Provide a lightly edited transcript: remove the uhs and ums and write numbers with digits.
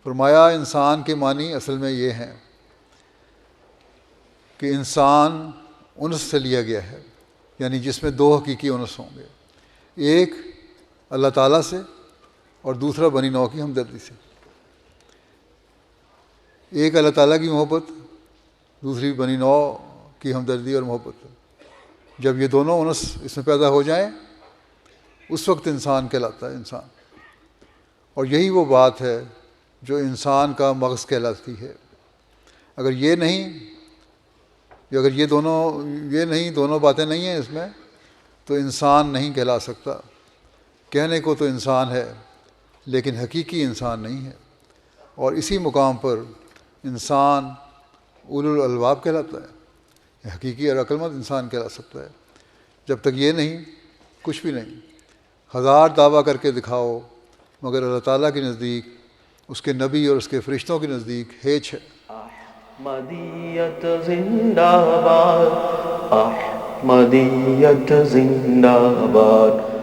فرمایا انسان کے معنی اصل میں یہ ہیں کہ انسان انس سے لیا گیا ہے، یعنی جس میں دو حقیقی انس ہوں گے، ایک اللہ تعالیٰ سے اور دوسرا بنی نوع کی ہمدردی سے۔ ایک اللہ تعالیٰ کی محبت، دوسری بنی نوع کی ہمدردی اور محبت۔ جب یہ دونوں انس اس میں پیدا ہو جائیں اس وقت انسان کہلاتا ہے انسان، اور یہی وہ بات ہے جو انسان کا مغز کہلاتی ہے۔ اگر یہ نہیں، اگر یہ دونوں باتیں نہیں ہیں اس میں، تو انسان نہیں کہلا سکتا۔ کہنے کو تو انسان ہے لیکن حقیقی انسان نہیں ہے، اور اسی مقام پر انسان اولو الالباب کہلاتا ہے، حقیقی اور عقل مند انسان کہلا سکتا ہے۔ جب تک یہ نہیں، کچھ بھی نہیں۔ ہزار دعویٰ کر کے دکھاؤ مگر اللہ تعالیٰ کے نزدیک، اس کے نبی اور اس کے فرشتوں کے نزدیک ہیچ ہے۔ احمدیت زندہ باد، احمدیت زندہ باد۔